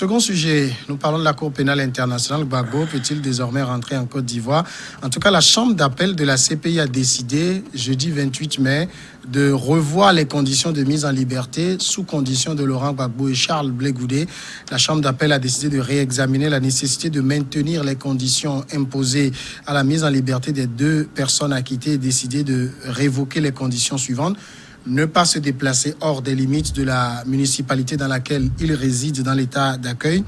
second sujet, nous parlons de la Cour pénale internationale. Gbagbo peut-il désormais rentrer en Côte d'Ivoire? En tout cas, la chambre d'appel de la CPI a décidé, jeudi 28 mai, de revoir les conditions de mise en liberté sous condition de Laurent Gbagbo et Charles Blé Goudé. La chambre d'appel a décidé de réexaminer la nécessité de maintenir les conditions imposées à la mise en liberté des deux personnes acquittées et décidé de révoquer les conditions suivantes. Ne pas se déplacer hors des limites de la municipalité dans laquelle il réside dans l'état d'accueil,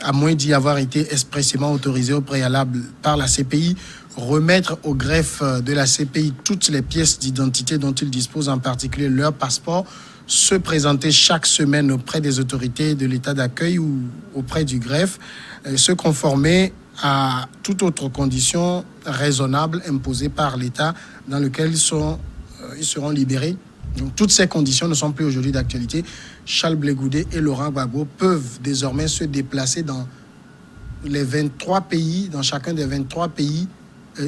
à moins d'y avoir été expressément autorisé au préalable par la CPI, remettre au greffe de la CPI toutes les pièces d'identité dont il dispose, en particulier leur passeport, se présenter chaque semaine auprès des autorités de l'état d'accueil ou auprès du greffe, se conformer à toute autre condition raisonnable imposée par l'État dans lequel ils seront libérés. Donc, toutes ces conditions ne sont plus aujourd'hui d'actualité. Charles Blé Goudé et Laurent Gbagbo peuvent désormais se déplacer dans les 23 pays, dans chacun des 23 pays,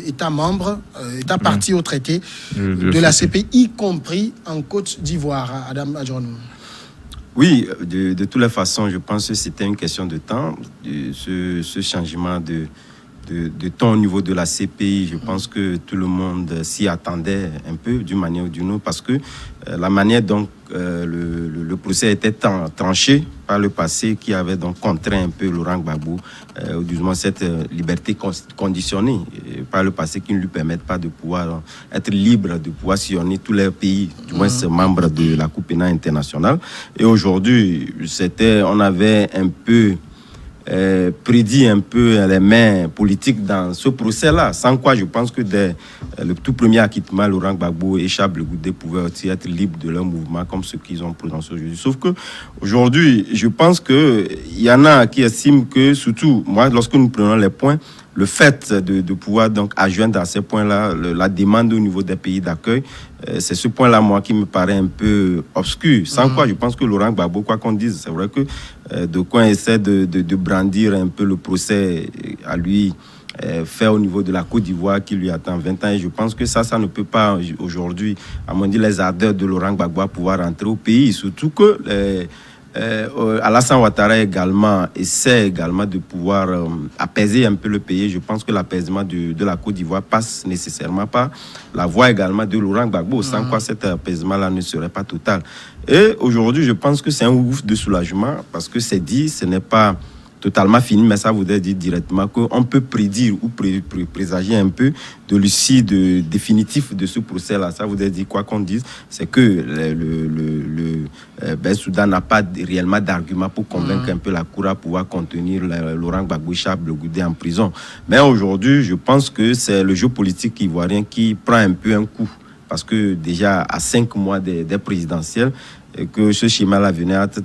États membres, États partis au traité de la CPI, y compris en Côte d'Ivoire. Adam Adjournou. Oui, de toutes les façons, je pense que c'était une question de temps, ce changement de temps au niveau de la CPI. Je pense que tout le monde s'y attendait un peu d'une manière ou d'une autre, parce que la manière dont le procès était tranché par le passé, qui avait donc contraint un peu Laurent Gbagbo, ou du moins cette liberté conditionnée par le passé, qui ne lui permettent pas de pouvoir être libre, de pouvoir sillonner tous les pays, du moins membres de la Cour pénale internationale. Et aujourd'hui, on avait un peu prédit un peu les mains politiques dans ce procès-là, sans quoi je pense que dès le tout premier acquittement, Laurent Gbagbo et Charles Blé Goudé pouvaient aussi être libres de leur mouvement comme ceux qu'ils ont prononcé aujourd'hui. Sauf que aujourd'hui, je pense qu'il y en a qui estiment que, surtout, moi, lorsque nous prenons les points, le fait de pouvoir donc adjoindre à ces points-là la demande au niveau des pays d'accueil, c'est ce point-là, moi, qui me paraît un peu obscur. Sans quoi, je pense que Laurent Gbagbo, quoi qu'on dise, c'est vrai que de quoi essaie de brandir un peu le procès à lui fait au niveau de la Côte d'Ivoire qui lui attend 20 ans. Et je pense que ça ne peut pas aujourd'hui, à mon avis, les ardeurs de Laurent Gbagbo pouvoir rentrer au pays. Surtout que Alassane Ouattara également essaie également de pouvoir apaiser un peu le pays. Je pense que l'apaisement de la Côte d'Ivoire passe nécessairement par la voie également de Laurent Gbagbo, sans quoi cet apaisement-là ne serait pas total. Et aujourd'hui, je pense que c'est un ouf de soulagement, parce que c'est dit, ce n'est pas totalement fini, mais ça voudrait dire directement qu'on peut prédire ou présager un peu de l'issue définitif de ce procès-là. Ça voudrait dire, quoi qu'on dise, c'est que le Soudan n'a pas réellement d'argument pour convaincre un peu la Cour à pouvoir contenir Laurent Gbagbo et Charles Blé Goudé en prison. Mais aujourd'hui, je pense que c'est le jeu politique ivoirien qui prend un peu un coup, parce que déjà à 5 mois des présidentielles, et que ce schéma-là venait à être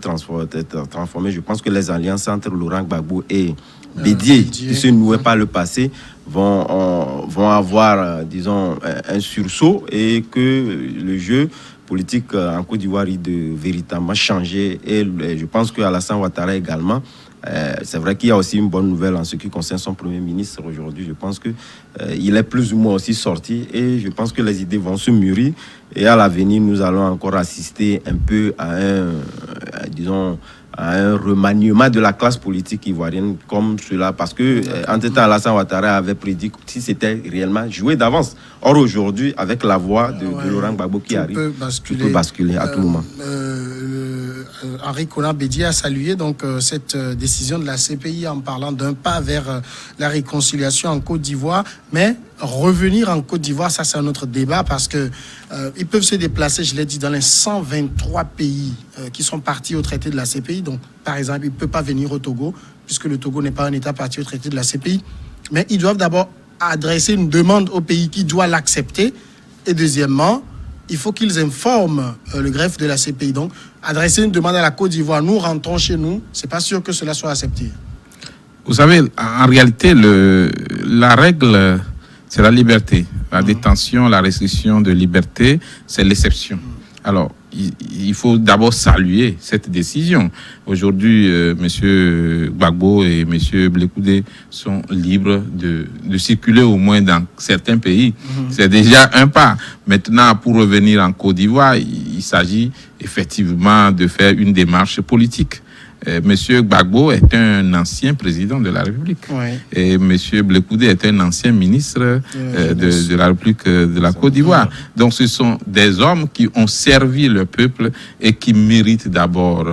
transformé. Je pense que les alliances entre Laurent Gbagbo et Bédié, qui se nouaient par le passé, vont avoir, disons, un sursaut, et que le jeu politique en Côte d'Ivoire risque de véritablement changer. Et je pense qu'Alassane Ouattara également, c'est vrai qu'il y a aussi une bonne nouvelle en ce qui concerne son Premier ministre aujourd'hui. Je pense qu'il est plus ou moins aussi sorti, et je pense que les idées vont se mûrir. Et à l'avenir, nous allons encore assister un peu à un remaniement de la classe politique ivoirienne comme cela, parce que entre-temps, Alassane Ouattara avait prédit que si c'était réellement joué d'avance. Or, aujourd'hui, avec la voix de Laurent Gbagbo qui arrive, tout peut basculer à tout moment. Henri Konan Bédié a salué donc cette décision de la CPI en parlant d'un pas vers la réconciliation en Côte d'Ivoire. Mais revenir en Côte d'Ivoire, ça c'est un autre débat, parce que ils peuvent se déplacer, je l'ai dit, dans les 123 pays qui sont partis au traité de la CPI. Donc, par exemple, ils ne peuvent pas venir au Togo, puisque le Togo n'est pas un État parti au traité de la CPI. Mais ils doivent d'abord adresser une demande au pays qui doit l'accepter. Et deuxièmement, il faut qu'ils informent le greffe de la CPI. Donc, adresser une demande à la Côte d'Ivoire, nous rentrons chez nous, c'est pas sûr que cela soit accepté. Vous savez, en réalité, la règle, c'est la liberté. La détention, la restriction de liberté, c'est l'exception. Alors, il faut d'abord saluer cette décision. Aujourd'hui, M. Gbagbo et M. Blé Goudé sont libres de circuler au moins dans certains pays. C'est déjà un pas. Maintenant, pour revenir en Côte d'Ivoire, il s'agit effectivement de faire une démarche politique. Monsieur Gbagbo est un ancien président de la République. Ouais. Et Monsieur Blé-Koudé est un ancien ministre de la République de la Côte d'Ivoire. Donc ce sont des hommes qui ont servi le peuple et qui méritent d'abord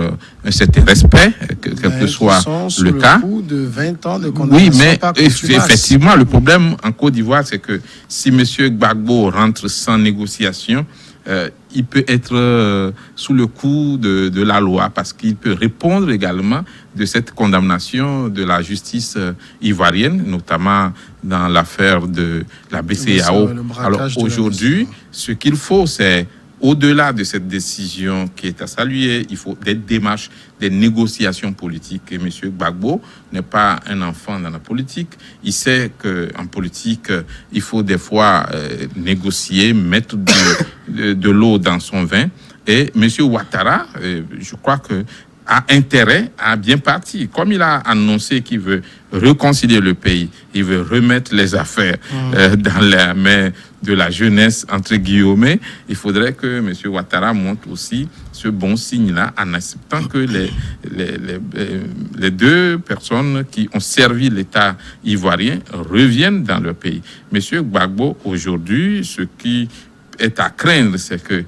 un certain respect, quel que soit le cas. Coup de 20 ans de Oui, mais effectivement, le problème en Côte d'Ivoire, c'est que si Monsieur Gbagbo rentre sans négociation, il peut être sous le coup de la loi parce qu'il peut répondre également de cette condamnation de la justice ivoirienne, notamment dans l'affaire de la BCEAO. Alors aujourd'hui, ce qu'il faut, c'est au-delà de cette décision qui est à saluer, il faut des démarches, des négociations politiques. Et M. Gbagbo n'est pas un enfant dans la politique. Il sait qu'en politique, il faut des fois négocier, mettre de l'eau dans son vin. Et M. Ouattara, je crois que a intérêt à bien partir. Comme il a annoncé qu'il veut réconcilier le pays, il veut remettre les affaires dans la main de la jeunesse, entre guillemets, il faudrait que M. Ouattara montre aussi ce bon signe-là en acceptant que les deux personnes qui ont servi l'État ivoirien reviennent dans leur pays. M. Gbagbo, aujourd'hui, ce qui est à craindre, c'est que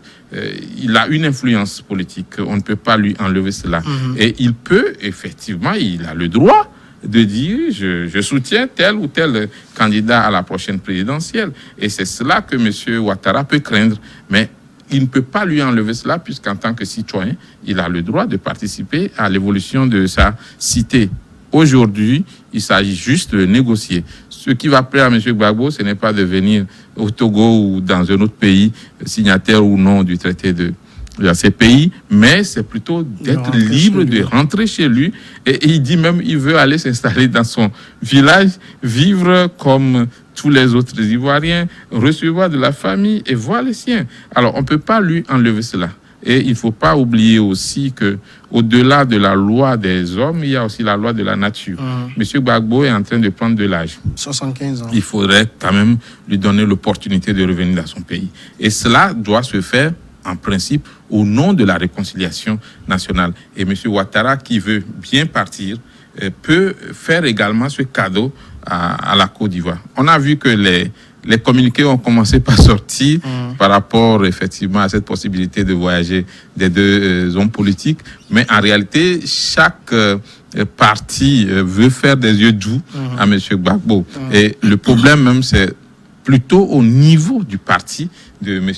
il a une influence politique. On ne peut pas lui enlever cela. Et il peut, effectivement, il a le droit de dire je soutiens tel ou tel candidat à la prochaine présidentielle. Et c'est cela que M. Ouattara peut craindre. Mais il ne peut pas lui enlever cela puisqu'en tant que citoyen, il a le droit de participer à l'évolution de sa cité. Aujourd'hui, il s'agit juste de négocier. Ce qui va plaire à M. Gbagbo, ce n'est pas de venir au Togo ou dans un autre pays, signataire ou non du traité de la CPI, mais c'est plutôt d'être libre de rentrer chez lui. Et il dit même qu'il veut aller s'installer dans son village, vivre comme tous les autres Ivoiriens, recevoir de la famille et voir les siens. Alors, on ne peut pas lui enlever cela. Et il ne faut pas oublier aussi que au-delà de la loi des hommes, il y a aussi la loi de la nature. Monsieur Gbagbo est en train de prendre de l'âge. 75 ans. Il faudrait quand même lui donner l'opportunité de revenir dans son pays. Et cela doit se faire, en principe, au nom de la réconciliation nationale. Et monsieur Ouattara, qui veut bien partir, peut faire également ce cadeau à la Côte d'Ivoire. On a vu que les communiqués ont commencé par sortir par rapport effectivement à cette possibilité de voyager des deux hommes politiques. Mais en réalité, chaque parti veut faire des yeux doux à M. Gbagbo. Et le problème même, c'est plutôt au niveau du parti de M.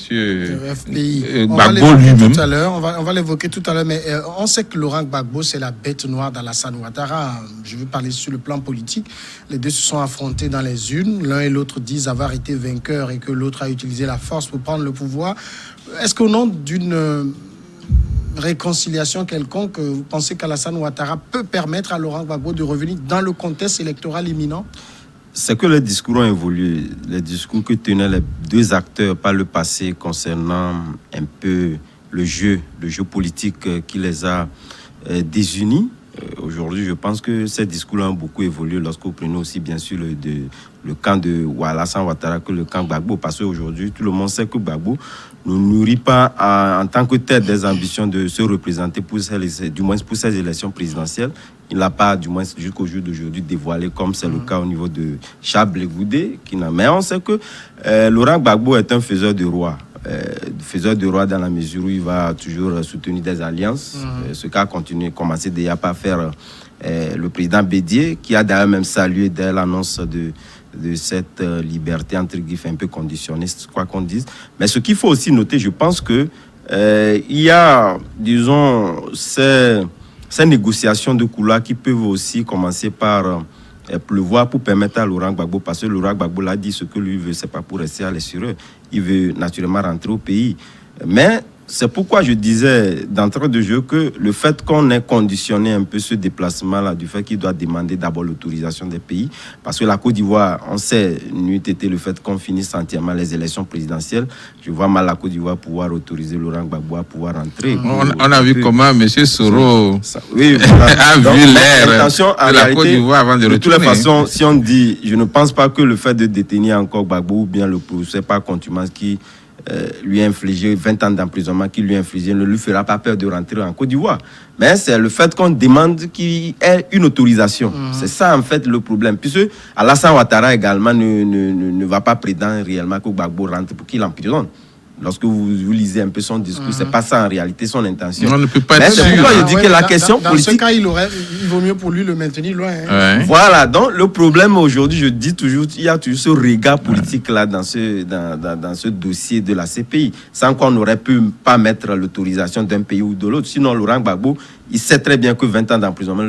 Gbagbo lui-même. On va l'évoquer tout à l'heure, mais on sait que Laurent Gbagbo, c'est la bête noire d'Alassane Ouattara. Je veux parler sur le plan politique. Les deux se sont affrontés dans les urnes. L'un et l'autre disent avoir été vainqueurs et que l'autre a utilisé la force pour prendre le pouvoir. Est-ce qu'au nom d'une réconciliation quelconque, vous pensez qu'Alassane Ouattara peut permettre à Laurent Gbagbo de revenir dans le contexte électoral imminent? C'est que les discours ont évolué. Les discours que tenaient les deux acteurs par le passé concernant un peu le jeu politique qui les a désunis. Aujourd'hui, je pense que ces discours ont beaucoup évolué lorsque vous prenez aussi, bien sûr, le camp de Alassane Ouattara que le camp Gbagbo. Parce qu'aujourd'hui, tout le monde sait que Gbagbo ne nourrit pas en tant que tel des ambitions de se représenter du moins pour ces élections présidentielles. Il n'a pas, du moins jusqu'au jour d'aujourd'hui, dévoilé comme c'est le cas au niveau de Charles Blé-Koudé. Mais on sait que Laurent Gbagbo est un faiseur de roi. Faiseur de roi dans la mesure où il va toujours soutenir des alliances. Ce qu'a commencé déjà par faire le président Bédié, qui a d'ailleurs même salué dès l'annonce de cette liberté entre guillemets un peu conditionniste, quoi qu'on dise. Mais ce qu'il faut aussi noter, je pense que il y a, disons, ces négociations de couloir qui peuvent aussi commencer par pleuvoir pour permettre à Laurent Gbagbo, parce que Laurent Gbagbo l'a dit, ce que lui veut, c'est pas pour rester à l'extérieur. Il veut naturellement rentrer au pays. Mais c'est pourquoi je disais d'entrée de jeu que le fait qu'on ait conditionné un peu ce déplacement-là, du fait qu'il doit demander d'abord l'autorisation des pays, parce que la Côte d'Ivoire, on sait, n'eût été le fait qu'on finisse entièrement les élections présidentielles. Je vois mal la Côte d'Ivoire pouvoir autoriser Laurent Gbagbo à pouvoir rentrer. On a vu comment M. Soro oui, voilà. a vu l'air de la Côte d'Ivoire avant de retourner. De toute façon, si on dit, je ne pense pas que le fait de détenir encore Gbagbo ou bien le procès par contumace qui lui infliger 20 ans d'emprisonnement qu'il lui infligeait ne lui fera pas peur de rentrer en Côte d'Ivoire. Mais c'est le fait qu'on demande qu'il y ait une autorisation. C'est ça, en fait, le problème. Puisque Alassane Ouattara également ne va pas prétendre réellement que Gbagbo rentre pour qu'il emprisonne. Lorsque vous lisez un peu son discours, c'est pas ça en réalité son intention. On ne peut pas Mais être c'est sûr. pourquoi je dis que la question dans politique... ce cas, il vaut mieux pour lui le maintenir loin. Hein. Ouais. Voilà, donc le problème aujourd'hui, je dis toujours, il y a toujours ce regard politique là dans ce dossier de la CPI. Sans qu'on n'aurait pu pas mettre l'autorisation d'un pays ou de l'autre. Sinon, Laurent Gbagbo, il sait très bien que 20 ans d'emprisonnement,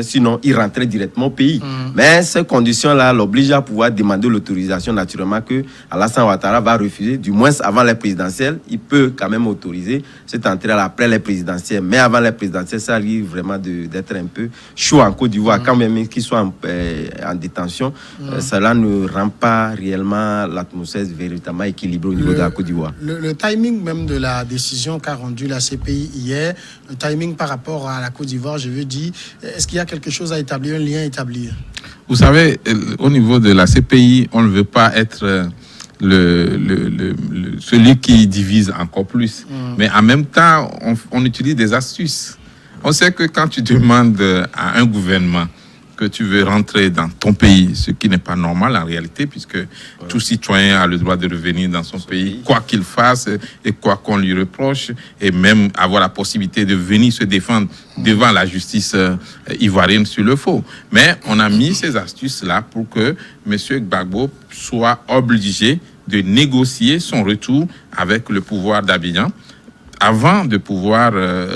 sinon il rentrait directement au pays. Mais ces conditions-là l'obligent à pouvoir demander l'autorisation, naturellement, que Alassane Ouattara va refuser, du moins avant les présidentielles. Il peut quand même autoriser cette entrée après les présidentielles. Mais avant les présidentielles, ça arrive vraiment d'être un peu chaud en Côte d'Ivoire. Quand même qu'il soit en détention, cela ne rend pas réellement l'atmosphère véritablement équilibrée au niveau de la Côte d'Ivoire. Le timing même de la décision qu'a rendue la CPI hier, le timing par rapport à la Côte d'Ivoire, je veux dire, est-ce qu'il y a quelque chose à établir, un lien à établir? Vous savez, au niveau de la CPI, on ne veut pas être celui qui divise encore plus. Mais en même temps, on utilise des astuces. On sait que quand tu demandes à un gouvernement que tu veux rentrer dans ton pays, ce qui n'est pas normal en réalité, puisque tout citoyen a le droit de revenir dans son pays, quoi qu'il fasse et quoi qu'on lui reproche, et même avoir la possibilité de venir se défendre devant la justice ivoirienne sur le faux. Mais on a mis ces astuces-là pour que M. Gbagbo soit obligé de négocier son retour avec le pouvoir d'Abidjan avant de pouvoir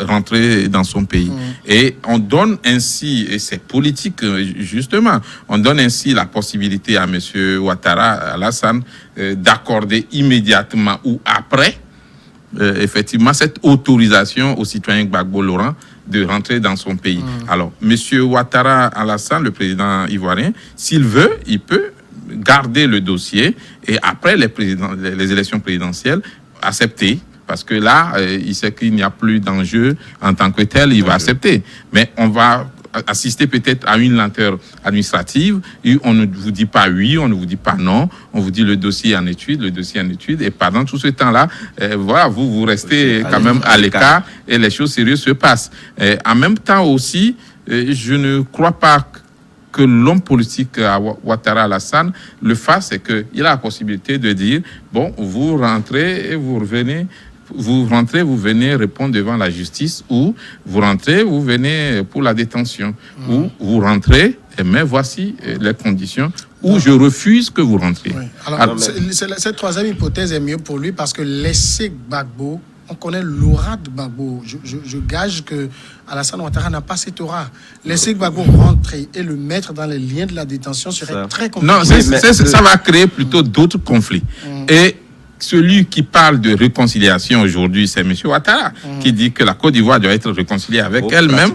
rentrer dans son pays. Et on donne ainsi, et c'est politique justement, on donne ainsi la possibilité à M. Ouattara, Alassane, d'accorder immédiatement ou après, effectivement, cette autorisation au citoyen Gbagbo Laurent de rentrer dans son pays. Alors, M. Ouattara Alassane, le président ivoirien, s'il veut, il peut garder le dossier et après les élections présidentielles, accepter. Parce que là, il sait qu'il n'y a plus d'enjeu en tant que tel, il va accepter. Mais on va assister peut-être à une lenteur administrative. Et on ne vous dit pas oui, on ne vous dit pas non. On vous dit le dossier en étude, Et pendant tout ce temps-là, voilà, vous restez quand même à l'écart et les choses sérieuses se passent. En même temps aussi, je ne crois pas que l'homme politique Ouattara Alassane le fasse, c'est qu'il a la possibilité de dire, bon, vous rentrez et vous revenez. Vous rentrez, vous venez répondre devant la justice, ou vous rentrez, vous venez pour la détention, ou vous rentrez, mais voici les conditions où je refuse que vous rentriez. Oui. Alors, cette troisième hypothèse est mieux pour lui parce que laisser Gbagbo, on connaît l'aura de Gbagbo. Je gage que Alassane Ouattara n'a pas cette aura. Laisser Gbagbo rentrer et le mettre dans les liens de la détention serait très compliqué. Non, ça va créer plutôt d'autres conflits. Et celui qui parle de réconciliation aujourd'hui, c'est M. Ouattara, qui dit que la Côte d'Ivoire doit être réconciliée avec elle-même.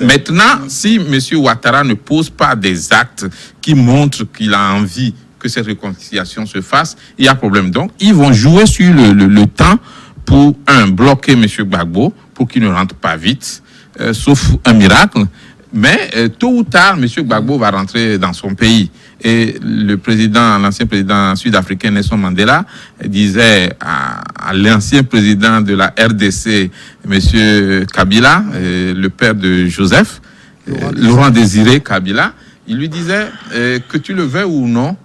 Maintenant, si M. Ouattara ne pose pas des actes qui montrent qu'il a envie que cette réconciliation se fasse, il y a problème. Donc, ils vont jouer sur le temps pour, bloquer M. Gbagbo, pour qu'il ne rentre pas vite, sauf un miracle. Mais tôt ou tard, M. Gbagbo va rentrer dans son pays. Et l'ancien président sud-africain Nelson Mandela disait à l'ancien président de la RDC, M. Kabila, le père de Joseph, Laurent Désiré Kabila, il lui disait que tu le veuilles ou non,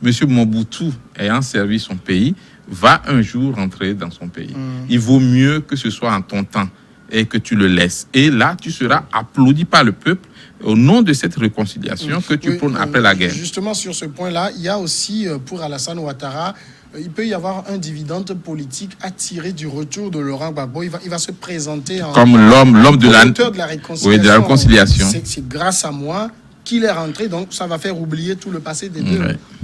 M. Mobutu, ayant servi son pays, va un jour rentrer dans son pays. Il vaut mieux que ce soit en ton temps et que tu le laisses. Et là, tu seras applaudi par le peuple au nom de cette réconciliation que tu prônes après la guerre. Justement, sur ce point-là, il y a aussi, pour Alassane Ouattara, il peut y avoir un dividende politique attiré du retour de Laurent Gbagbo. Il va se présenter comme l'homme de la réconciliation. Oui, de la réconciiliation. C'est grâce à moi qu'il est rentré, donc ça va faire oublier tout le passé des deux.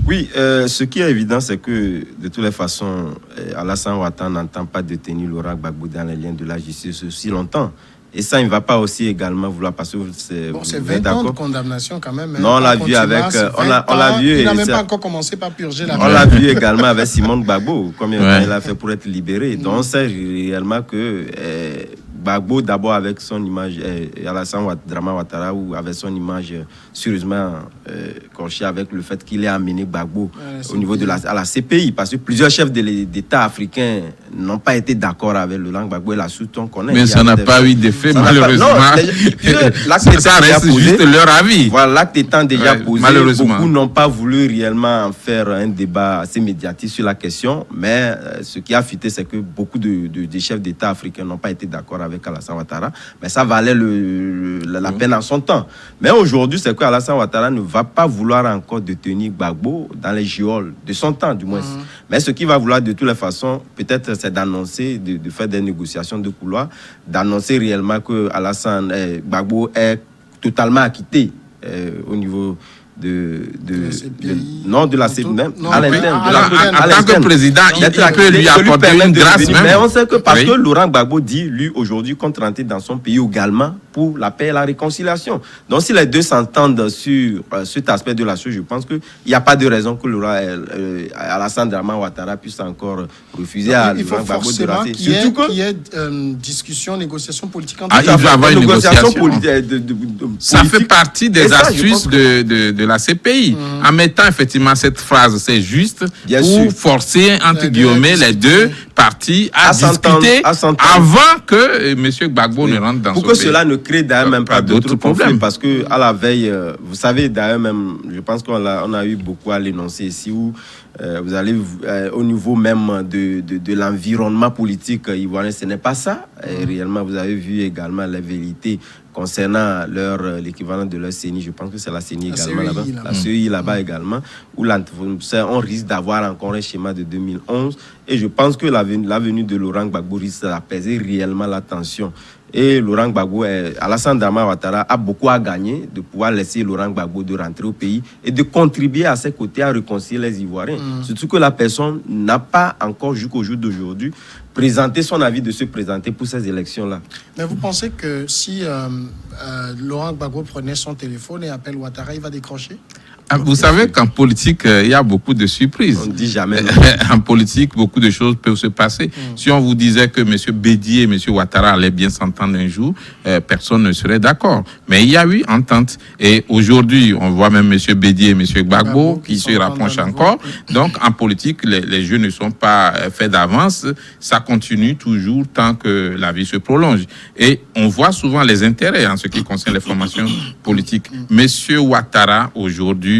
Oui, ce qui est évident, c'est que de toutes les façons, Alassane Ouattara n'entend pas détenir Laurent Gbagbo dans les liens de la justice aussi longtemps. Et ça, il ne va pas aussi également vouloir, parce que c'est 20 ans de condamnation quand même. Non, on l'a vu avec... on l'a vu, il n'a même pas encore commencé par purger la peine. On l'a vu également avec Simone Gbagbo, combien de temps il a fait pour être libéré. Donc on sait réellement que Gbagbo, d'abord avec son image, Alassane Dramane Ouattara, ou avec son image sérieusement corchée avec le fait qu'il ait amené Gbagbo au niveau de la CPI, parce que plusieurs chefs d'État africains n'ont pas été d'accord avec le Laurent Gbagbo et la suite on connaît. Mais ça n'a pas eu d'effet, malheureusement. Ça reste juste leur avis. Voilà, l'acte étant déjà posé, malheureusement. Beaucoup n'ont pas voulu réellement en faire un débat assez médiatique sur la question, mais ce qui a fuité, c'est que beaucoup des chefs d'État africains n'ont pas été d'accord avec Alassane Ouattara, mais ça valait la peine en son temps. Mais aujourd'hui, c'est que Alassane Ouattara ne va pas vouloir encore détenir Gbagbo dans les geôles de son temps, du moins. Mais ce qu'il va vouloir de toutes les façons, peut-être, c'est d'annoncer, de faire des négociations de couloir, d'annoncer réellement que Alassane Gbagbo est totalement acquitté au niveau de la CPI, même à l'interne. En tant que président, il peut lui apporter une grâce même. Mais on sait que parce que Laurent Gbagbo dit, lui, aujourd'hui, compte rentrer dans son pays également pour la paix et la réconciliation. Donc, si les deux s'entendent sur cet aspect de la chose, je pense qu'il n'y a pas de raison que Alassane Dramane Ouattara puisse encore refuser à Laurent Gbagbo de rentrer. Il faut forcément qu'il y ait discussion, négociation politique entre il doit avoir une négociation. Ça politique. Fait partie des astuces de la CPI. En mettant effectivement cette phrase, c'est juste, pour forcer, entre guillemets, les deux parties à discuter avant que M. Gbagbo ne rentre dans ce pays. Pour que cela ne crée d'ailleurs même pas d'autres problèmes. Parce que à la veille, vous savez d'ailleurs même, je pense qu'on a eu beaucoup à l'énoncer ici, où vous allez au niveau même de l'environnement politique ivoirien, ce n'est pas ça. Et réellement, vous avez vu également la vérité concernant l'équivalent de leur CENI, je pense que c'est la CENI également là-bas, la CEI là-bas également, où on risque d'avoir encore un schéma de 2011. Et je pense que la venue de Laurent Gbagbo risque d'apaiser réellement la tension. Et Laurent Gbagbo, Alassane Dramane Ouattara a beaucoup à gagner de pouvoir laisser Laurent Gbagbo de rentrer au pays et de contribuer à ses côtés à réconcilier les Ivoiriens. Surtout que la personne n'a pas encore, jusqu'au jour d'aujourd'hui, présenté son avis de se présenter pour ces élections-là. Mais vous pensez que si Laurent Gbagbo prenait son téléphone et appelle Ouattara, il va décrocher? Vous savez qu'en politique, il y a beaucoup de surprises. On ne dit jamais. En politique, beaucoup de choses peuvent se passer. Si on vous disait que M. Bédié et M. Ouattara allaient bien s'entendre un jour, personne ne serait d'accord. Mais il y a eu entente. Et aujourd'hui, on voit même M. Bédié et M. Gbagbo qui se rapprochent encore. Donc, en politique, les jeux ne sont pas faits d'avance. Ça continue toujours tant que la vie se prolonge. Et on voit souvent les intérêts en ce qui concerne les formations politiques. M. Ouattara, aujourd'hui,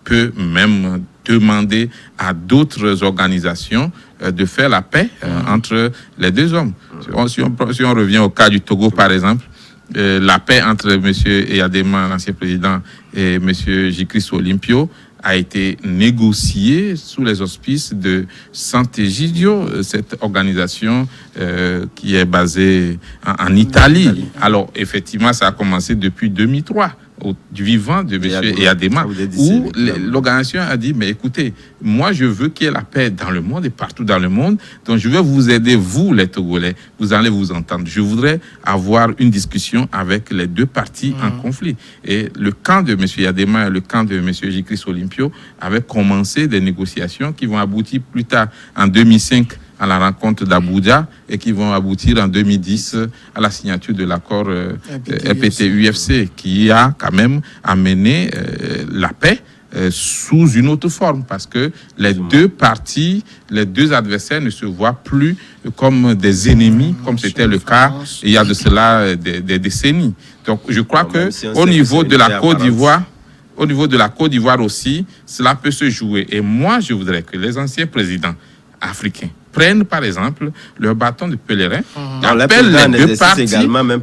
peut même demander à d'autres organisations de faire la paix entre les deux hommes. Si on revient au cas du Togo, par exemple, la paix entre M. Eyadema, l'ancien président, et M. Jikris Olympio a été négociée sous les auspices de Sant'Egidio, cette organisation qui est basée en Italie. Alors, effectivement, ça a commencé depuis 2003. Du vivant de M. Eyadema, où l'organisation a dit, mais écoutez, moi je veux qu'il y ait la paix dans le monde et partout dans le monde, donc je vais vous aider, vous les Togolais, vous allez vous entendre. Je voudrais avoir une discussion avec les deux parties en conflit. Et le camp de M. Eyadema et le camp de M. Jikris Olympio avaient commencé des négociations qui vont aboutir plus tard en 2005 à la rencontre d'Abuja et qui vont aboutir en 2010 à la signature de l'accord RPT-UFC qui a quand même amené la paix sous une autre forme parce que les deux parties, les deux adversaires ne se voient plus comme des ennemis comme c'était le cas il y a de cela des décennies. Donc je crois que au niveau de la Côte d'Ivoire, au niveau de la Côte d'Ivoire aussi, cela peut se jouer. Et moi, je voudrais que les anciens présidents africains prennent par exemple leur bâton de pèlerin, appellent les deux parties, également, même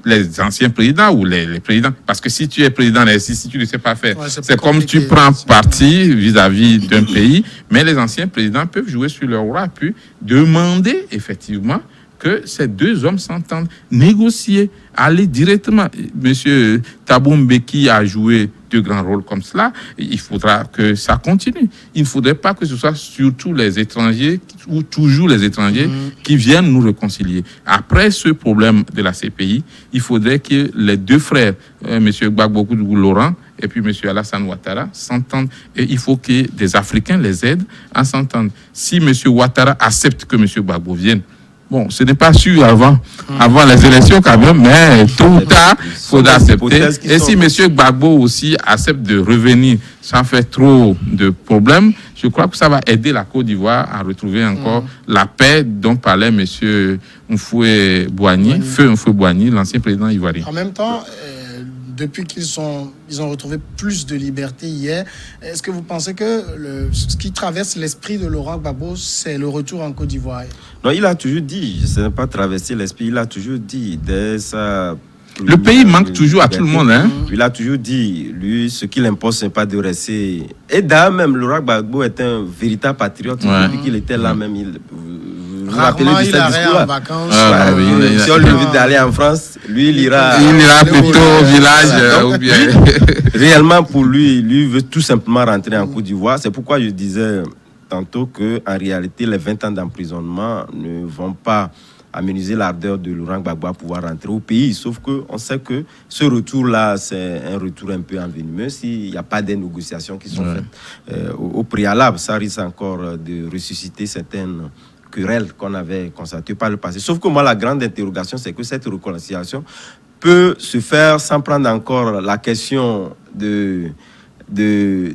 les anciens présidents ou les présidents. Parce que si tu es président si tu ne sais pas faire, c'est comme tu prends parti vis-à-vis d'un pays, mais les anciens présidents peuvent jouer sur leur roi, puis demander effectivement que ces deux hommes s'entendent, négocier, aller directement. Monsieur Thabo Mbeki a joué de grands rôles comme cela. Il faudra que ça continue. Il ne faudrait pas que ce soit surtout les étrangers ou toujours les étrangers qui viennent nous réconcilier. Après ce problème de la CPI, il faudrait que les deux frères, monsieur Gbagbo Laurent et puis monsieur Alassane Ouattara, s'entendent. Et il faut que des Africains les aident à s'entendre. Si monsieur Ouattara accepte que monsieur Gbagbo vienne, Bon, ce n'est pas sûr avant les élections quand même, mais tôt ou tard, il faudra accepter. Et si M. Gbagbo aussi accepte de revenir sans faire trop de problèmes, je crois que ça va aider la Côte d'Ivoire à retrouver encore la paix dont parlait M. Mfoué Boigny, Feu Mfoué Boigny, l'ancien président ivoirien. En même temps, depuis ils ont retrouvé plus de liberté hier, est-ce que vous pensez que ce qui traverse l'esprit de Laurent Gbagbo, c'est le retour en Côte d'Ivoire? Non, il a toujours dit, ce n'est pas traverser l'esprit, il a toujours dit, dès sa... Le pays manque toujours à tout le monde. Hein? Il a toujours dit, lui, ce qu'il impose, ce n'est pas de rester. Et d'ailleurs, même Laurent Gbagbo est un véritable patriote. Depuis qu'il était là, même, vous vous rappelez de ce discours-là? Si on lui dit d'aller en France, lui, il ira plutôt au village. Ou bien... Réellement, pour lui, lui veut tout simplement rentrer en Côte d'Ivoire. C'est pourquoi je disais tantôt qu'en réalité, les 20 ans d'emprisonnement ne vont pas aménuiser l'ardeur de Laurent Gbagbo à pouvoir rentrer au pays. Sauf qu'on sait que ce retour-là, c'est un retour un peu envenimeux s'il n'y a pas des négociations qui sont faites au préalable. Ça risque encore de ressusciter certaines querelles qu'on avait constatées par le passé. Sauf que moi, la grande interrogation, c'est que cette réconciliation peut se faire sans prendre encore la question de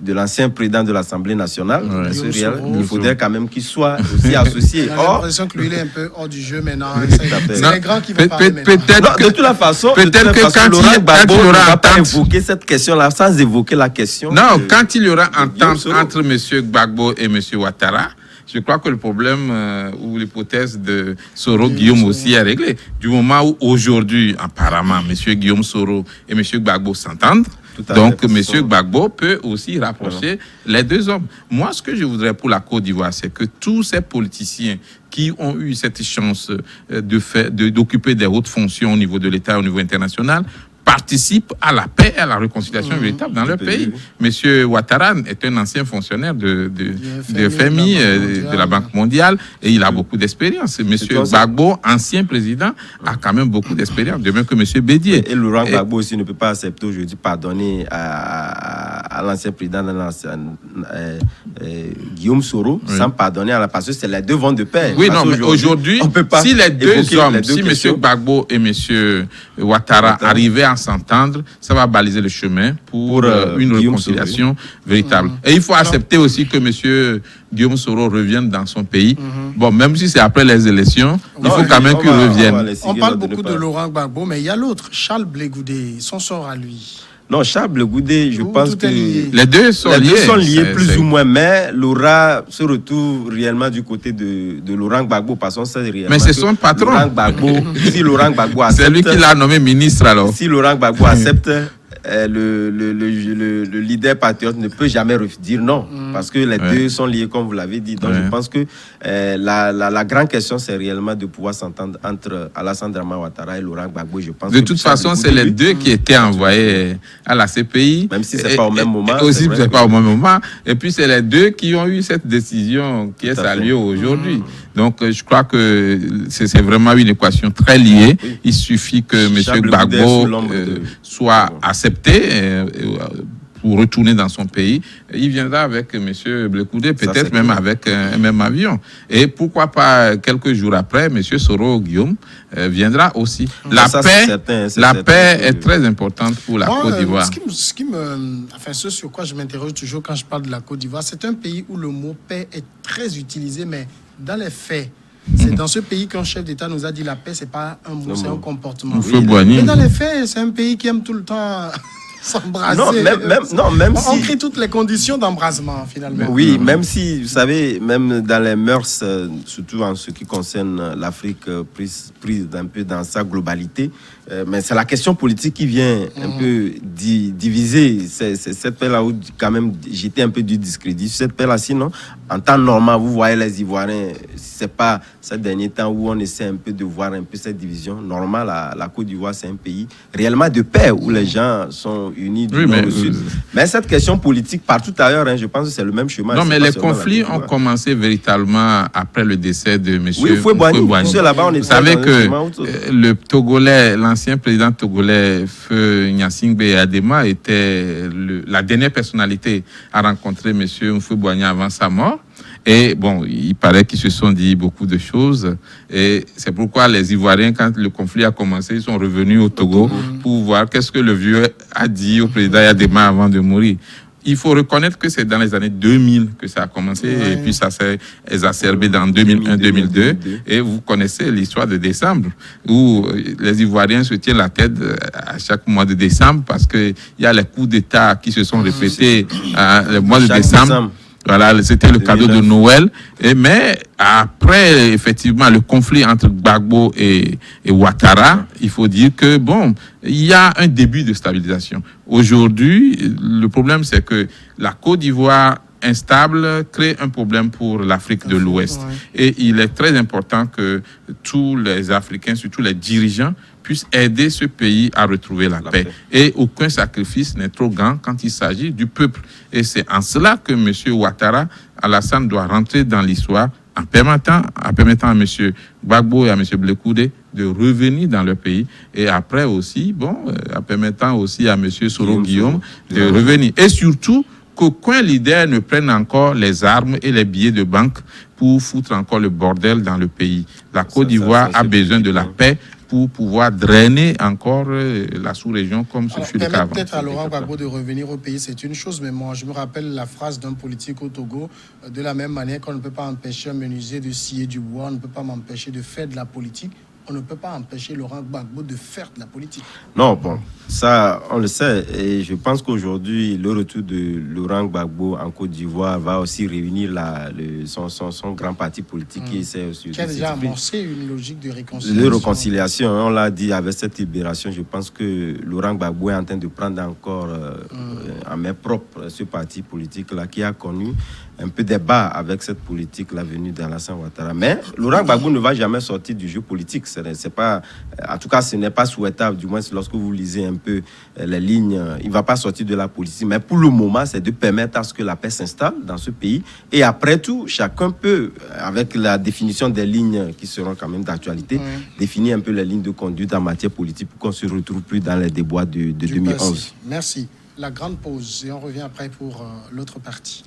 l'ancien président de l'Assemblée nationale. Il faudrait quand même qu'il soit aussi associé. J'ai l'impression que lui, il est un peu hors du jeu maintenant. C'est les grands qui vont parler maintenant. De toute la façon, quand Laurent Gbagbo ne va pas évoquer cette question-là sans évoquer la question. Non, quand il y aura entente entre M. Gbagbo et M. Ouattara, je crois que le problème ou l'hypothèse de Soro Guillaume aussi est réglée. Du moment où aujourd'hui, apparemment, M. Guillaume Soro et M. Gbagbo s'entendent, donc M. Gbagbo peut aussi rapprocher les deux hommes. Moi, ce que je voudrais pour la Côte d'Ivoire, c'est que tous ces politiciens qui ont eu cette chance d'occuper des hautes fonctions au niveau de l'État, au niveau international, participent à la paix et à la réconciliation véritable dans leur pays. Monsieur Ouattara est un ancien fonctionnaire de FMI, de la Banque mondiale, et il a beaucoup d'expérience. Monsieur Gbagbo, ancien président, a quand même beaucoup d'expérience, de même que Monsieur Bédier. Et Laurent Gbagbo aussi ne peut pas accepter aujourd'hui pardonner à l'ancien président Guillaume Soro sans pardonner parce que c'est les deux vents de paix. Oui, non, mais aujourd'hui, si les deux hommes, si Monsieur Gbagbo et Monsieur Ouattara arrivaient à s'entendre, ça va baliser le chemin pour une réconciliation véritable. Et il faut accepter aussi que M. Guillaume Soro revienne dans son pays. Bon, même si c'est après les élections, il faut quand même qu'il revienne. On parle beaucoup de Laurent Gbagbo, mais il y a l'autre, Charles Blé Goudé, son sort à lui. Non, Charles Blé Goudé, je pense que les deux sont liés plus ou moins, mais Laura se retrouve réellement du côté de Laurent Gbagbo, parce qu'on sait réellement. Mais c'est son patron. Si Laurent Gbagbo accepte, c'est lui qui l'a nommé ministre alors. Si Laurent Gbagbo accepte, le leader patriote ne peut jamais dire non, parce que les deux sont liés, comme vous l'avez dit. Donc je pense que la grande question, c'est réellement de pouvoir s'entendre entre Alassane Dramane Ouattara et Laurent Gbagbo. Je pense de toute façon, c'est les deux qui étaient envoyés à la CPI. Même si ce n'est pas au même moment. Aussi, c'est pas au même moment. Et puis, c'est les deux qui ont eu cette décision qui est saluée aujourd'hui. Donc, je crois que c'est vraiment une équation très liée. Il suffit que M. Gbagbo soit accepté pour retourner dans son pays. Il viendra avec M. Blé Goudé, peut-être même avec un même avion. Et pourquoi pas, quelques jours après, M. Soro Guillaume viendra aussi. La paix est très importante pour la Côte d'Ivoire. Ce sur quoi je m'interroge toujours quand je parle de la Côte d'Ivoire, c'est un pays où le mot paix est très utilisé, mais dans les faits, c'est dans ce pays qu'un chef d'État nous a dit la paix, c'est pas un mot, c'est un comportement. Mais dans les faits, c'est un pays qui aime tout le temps s'embrasser. On crée toutes les conditions d'embrasement, finalement. Oui, même si, vous savez, même dans les mœurs, surtout en ce qui concerne l'Afrique prise un peu dans sa globalité, mais c'est la question politique qui vient un peu diviser. C'est cette paix-là où, quand même, j'étais un peu du discrédit. Cette paix-là, sinon, en temps normal, vous voyez les Ivoiriens, c'est pas ces derniers temps où on essaie un peu de voir un peu cette division. Normal, la Côte d'Ivoire, c'est un pays réellement de paix où les gens sont unis du nord au sud. Mais cette question politique, partout ailleurs, je pense que c'est le même chemin. Non, mais les conflits ont commencé véritablement après le décès de M. Foué Boigny. Vous savez que le Togolais, l'ancien président togolais, Feu Gnassingbé Adema, était la dernière personnalité à rencontrer M. Foué Boigny avant sa mort. Et bon, il paraît qu'ils se sont dit beaucoup de choses. Et c'est pourquoi les Ivoiriens, quand le conflit a commencé, ils sont revenus au Togo pour voir qu'est-ce que le vieux a dit au président Yadema avant de mourir. Il faut reconnaître que c'est dans les années 2000 que ça a commencé et puis ça s'est exacerbé dans 2001-2002. Et vous connaissez l'histoire de décembre où les Ivoiriens se tiennent la tête à chaque mois de décembre parce qu'il y a les coups d'État qui se sont répétés le mois de décembre. Voilà, c'était le cadeau de Noël. Mais après, effectivement, le conflit entre Gbagbo et Ouattara, il faut dire que, bon, il y a un début de stabilisation. Aujourd'hui, le problème, c'est que la Côte d'Ivoire instable crée un problème pour l'Afrique de l'Ouest. Et il est très important que tous les Africains, surtout les dirigeants, puissent aider ce pays à retrouver la paix. Et aucun sacrifice n'est trop grand quand il s'agit du peuple. Et c'est en cela que M. Ouattara, Alassane, doit rentrer dans l'histoire en permettant à M. Gbagbo et à M. Blekoude de revenir dans leur pays. Et après aussi, bon, en permettant aussi à M. Soro Guillaume de revenir. Et surtout, qu'aucun leader ne prenne encore les armes et les billets de banque pour foutre encore le bordel dans le pays. La Côte d'Ivoire a besoin de la paix pour pouvoir drainer encore la sous-région comme ce fut le cas avant. Peut-être à Laurent Gbagbo de revenir au pays, c'est une chose, mais moi, je me rappelle la phrase d'un politique au Togo, de la même manière qu'on ne peut pas empêcher un menuisier de scier du bois, on ne peut pas m'empêcher de faire de la politique. On ne peut pas empêcher Laurent Gbagbo de faire de la politique. Non, bon, ça, on le sait. Et je pense qu'aujourd'hui, le retour de Laurent Gbagbo en Côte d'Ivoire va aussi réunir son grand parti politique qui essaie aussi qui a déjà amorcé une logique de réconciliation. De réconciliation, on l'a dit avec cette libération. Je pense que Laurent Gbagbo est en train de prendre encore en main propre ce parti politique-là qui a connu un peu débat avec cette politique, la venue d'Alassane Ouattara. Mais Laurent Gbagbo ne va jamais sortir du jeu politique. C'est pas, en tout cas, ce n'est pas souhaitable, du moins lorsque vous lisez un peu les lignes. Il ne va pas sortir de la politique. Mais pour le moment, c'est de permettre à ce que la paix s'installe dans ce pays. Et après tout, chacun peut, avec la définition des lignes qui seront quand même d'actualité, définir un peu les lignes de conduite en matière politique pour qu'on ne se retrouve plus dans les déboires de 2011. Passé. Merci. La grande pause et on revient après pour l'autre partie.